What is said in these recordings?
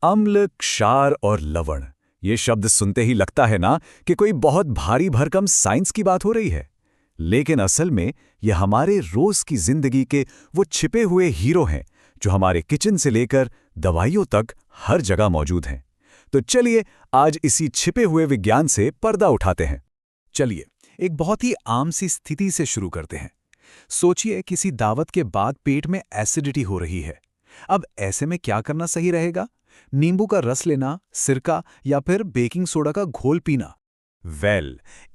अम्ल, क्षार और लवण, ये शब्द सुनते ही लगता है ना कि कोई बहुत भारी भरकम साइंस की बात हो रही है। लेकिन असल में ये हमारे रोज की जिंदगी के वो छिपे हुए हीरो हैं जो हमारे किचन से लेकर दवाइयों तक हर जगह मौजूद हैं। तो चलिए आज इसी छिपे हुए विज्ञान से पर्दा उठाते हैं। चलिए एक बहुत ही आम सी स्थिति से शुरू करते हैं। सोचिए किसी दावत के बाद पेट में एसिडिटी हो रही है। अब ऐसे में क्या करना सही रहेगा? नींबू का रस लेना, सिरका या फिर बेकिंग सोडा का घोल पीना?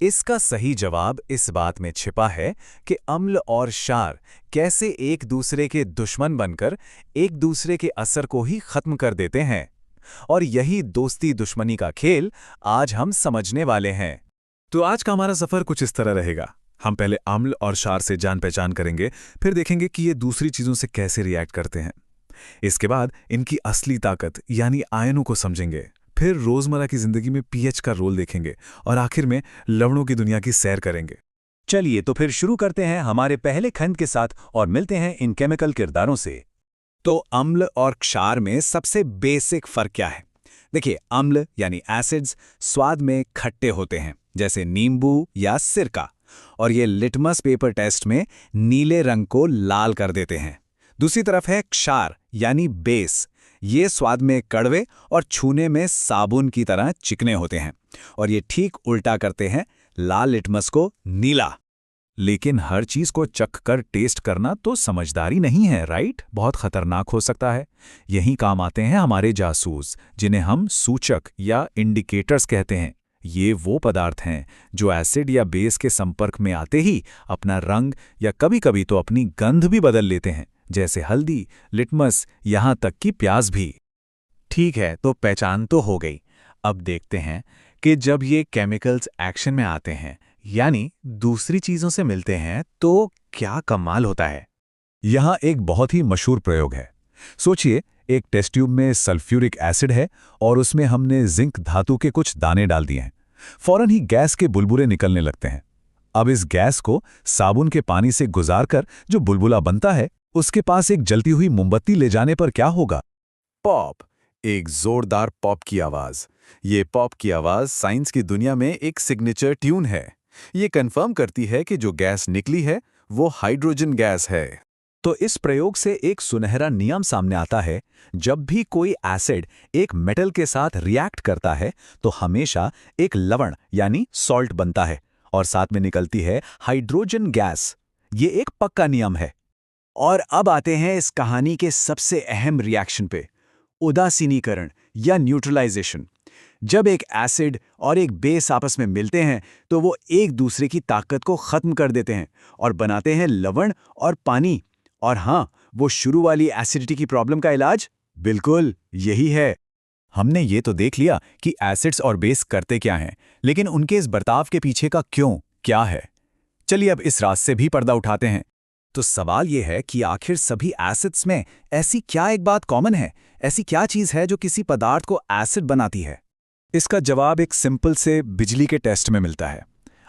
इसका सही जवाब इस बात में छिपा है कि अम्ल और क्षार कैसे एक दूसरे के दुश्मन बनकर एक दूसरे के असर को ही खत्म कर देते हैं। और यही दोस्ती दुश्मनी का खेल आज हम समझने वाले हैं। तो आज का हमारा सफर कुछ इस तरह रहेगा। हम पहले अम्ल और क्षार से जान पहचान करेंगे, फिर देखेंगे कि ये दूसरी चीजों से कैसे रिएक्ट करते हैं। इसके बाद इनकी असली ताकत यानी आयनों को समझेंगे, फिर रोजमर्रा की जिंदगी में पीएच का रोल देखेंगे और आखिर में लवणों की दुनिया की सैर करेंगे। चलिए तो फिर शुरू करते हैं हमारे पहले खंड के साथ और मिलते हैं इन केमिकल किरदारों से। तो अम्ल और क्षार में सबसे बेसिक फर्क क्या है? देखिए, अम्ल यानी एसिड्स स्वाद में खट्टे होते हैं, जैसे नींबू या सिरका, और ये लिटमस पेपर टेस्ट में नीले रंग को लाल कर देते हैं। दूसरी तरफ है क्षार यानी बेस। ये स्वाद में कड़वे और छूने में साबुन की तरह चिकने होते हैं, और ये ठीक उल्टा करते हैं लाल लिटमस को नीला। लेकिन हर चीज को चख कर टेस्ट करना तो समझदारी नहीं है, राइट? बहुत खतरनाक हो सकता है। यहीं काम आते हैं हमारे जासूस, जिन्हें हम सूचक या इंडिकेटर्स कहते हैं। ये वो पदार्थ हैं जो एसिड या बेस के संपर्क में आते ही अपना रंग या कभी-कभी तो अपनी गंध भी बदल लेते हैं, जैसे हल्दी, लिटमस, यहां तक कि प्याज भी। ठीक है, तो पहचान तो हो गई। अब देखते हैं कि जब ये केमिकल्स एक्शन में आते हैं, यानी दूसरी चीजों से मिलते हैं, तो क्या कमाल होता है। यहां एक बहुत ही मशहूर प्रयोग है। सोचिए, एक टेस्ट ट्यूब में सल्फ्यूरिक एसिड है और उसमें हमने जिंक धातु के कुछ दाने डाल दिए हैं। फौरन ही गैस के बुलबुले निकलने लगते हैं। अब इस गैस को साबुन के पानी से गुजारकर जो बुलबुला बनता है, उसके पास एक जलती हुई मोमबत्ती ले जाने पर क्या होगा? पॉप! एक जोरदार पॉप की आवाज। ये पॉप की आवाज साइंस की दुनिया में एक सिग्नेचर ट्यून है। ये कंफर्म करती है कि जो गैस निकली है वो हाइड्रोजन गैस है। तो इस प्रयोग से एक सुनहरा नियम सामने आता है। जब भी कोई एसिड एक मेटल के साथ रिएक्ट करता है तो हमेशा एक लवण यानी सॉल्ट बनता है और साथ में निकलती है हाइड्रोजन गैस। ये एक पक्का नियम है। और अब आते हैं इस कहानी के सबसे अहम रिएक्शन पे, उदासीनीकरण या न्यूट्रलाइजेशन। जब एक एसिड और एक बेस आपस में मिलते हैं तो वो एक दूसरे की ताकत को खत्म कर देते हैं और बनाते हैं लवण और पानी। और हाँ, वो शुरू वाली एसिडिटी की प्रॉब्लम का इलाज बिल्कुल यही है। हमने ये तो देख लिया कि एसिड्स और बेस करते क्या हैं, लेकिन उनके इस बर्ताव के पीछे का क्यों क्या है। चलिए अब इस राज से भी पर्दा उठाते हैं। तो सवाल ये है कि आखिर सभी एसिड्स में ऐसी क्या एक बात कॉमन है, ऐसी क्या चीज है जो किसी पदार्थ को एसिड बनाती है? इसका जवाब एक सिंपल से बिजली के टेस्ट में मिलता है।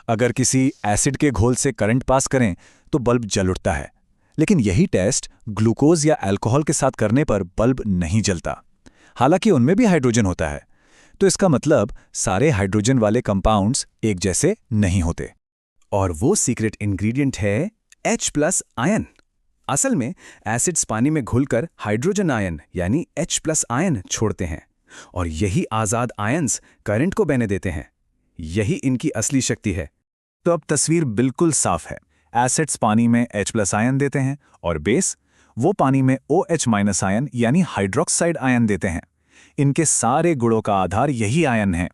अगर किसी एसिड के घोल से करंट पास करें तो बल्ब जल उठता है, लेकिन यही टेस्ट ग्लूकोज या अल्कोहल के साथ करने पर बल्ब नहीं जलता, हालांकि उनमें भी हाइड्रोजन होता है। तो इसका मतलब सारे हाइड्रोजन वाले कंपाउंड्स एक जैसे नहीं होते। और वो सीक्रेट इंग्रेडिएंट है H+ आयन। असल में एसिड्स पानी में घुलकर हाइड्रोजन आयन यानी H+ आयन छोड़ते हैं, और यही आज़ाद आयन्स करंट को बहने देते हैं। यही इनकी असली शक्ति है। तो अब तस्वीर बिल्कुल साफ है। एसिड्स पानी में H+ आयन देते हैं और बेस वो पानी में OH- आयन यानी हाइड्रोक्साइड आयन देते हैं। इनके सारे गुणों का आधार यही आयन है।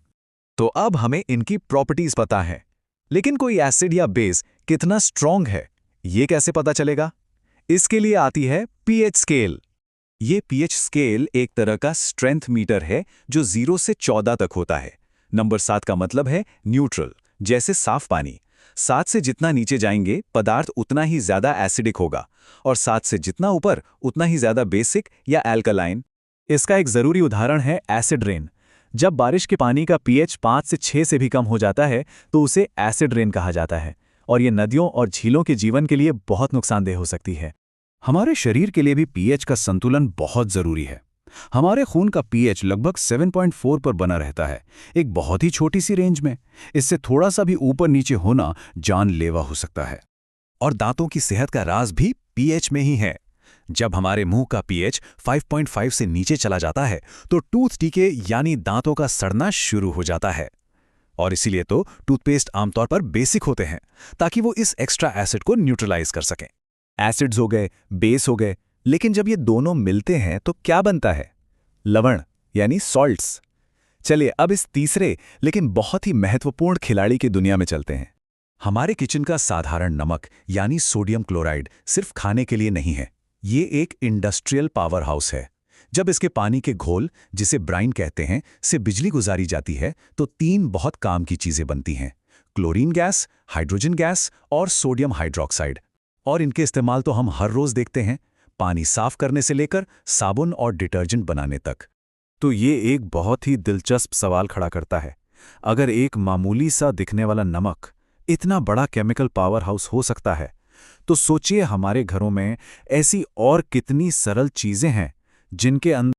तो अब हमें इनकी प्रॉपर्टीज पता है, लेकिन कोई एसिड या बेस कितना स्ट्रॉन्ग है ये कैसे पता चलेगा? इसके लिए आती है पीएच स्केल। ये पीएच स्केल एक तरह का स्ट्रेंथ मीटर है जो 0 से 14 तक होता है। नंबर 7 का मतलब है न्यूट्रल, जैसे साफ पानी। 7 से जितना नीचे जाएंगे पदार्थ उतना ही ज्यादा एसिडिक होगा, और 7 से जितना ऊपर उतना ही ज्यादा बेसिक या एल्कलाइन। इसका एक जरूरी उदाहरण है एसिड रेन। जब बारिश के पानी का पीएच 5 से 6 से भी कम हो जाता है तो उसे एसिड रेन कहा जाता है, और ये नदियों और झीलों के जीवन के लिए बहुत नुकसानदेह हो सकती है। हमारे शरीर के लिए भी पीएच का संतुलन बहुत जरूरी है। हमारे खून का पीएच लगभग 7.4 पर बना रहता है, एक बहुत ही छोटी सी रेंज में। इससे थोड़ा सा भी ऊपर नीचे होना जानलेवा हो सकता है। और दांतों की सेहत का राज भी पीएच में ही है। जब हमारे मुंह का पीएच 5.5 से नीचे चला जाता है तो टूथ डीके यानी दांतों का सड़ना शुरू हो जाता है। और इसीलिए तो टूथपेस्ट आमतौर पर बेसिक होते हैं, ताकि वो इस एक्स्ट्रा एसिड को न्यूट्रलाइज कर सकें। एसिड्स हो गए, बेस हो गए, लेकिन जब ये दोनों मिलते हैं तो क्या बनता है? लवण यानी सॉल्ट्स। चलिए अब इस तीसरे लेकिन बहुत ही महत्वपूर्ण खिलाड़ी की दुनिया में चलते हैं। हमारे किचन का साधारण नमक यानी सोडियम क्लोराइड सिर्फ खाने के लिए नहीं है, ये एक इंडस्ट्रियल पावर हाउस है। जब इसके पानी के घोल, जिसे ब्राइन कहते हैं, से बिजली गुजारी जाती है तो 3 बहुत काम की चीजें बनती हैं: क्लोरीन गैस, हाइड्रोजन गैस और सोडियम हाइड्रोक्साइड। और इनके इस्तेमाल तो हम हर रोज देखते हैं, पानी साफ करने से लेकर साबुन और डिटर्जेंट बनाने तक। तो ये एक बहुत ही दिलचस्प सवाल खड़ा करता है। अगर एक मामूली सा दिखने वाला नमक इतना बड़ा केमिकल पावर हाउस हो सकता है, तो सोचिए हमारे घरों में ऐसी और कितनी सरल चीजें हैं जिनके अंदर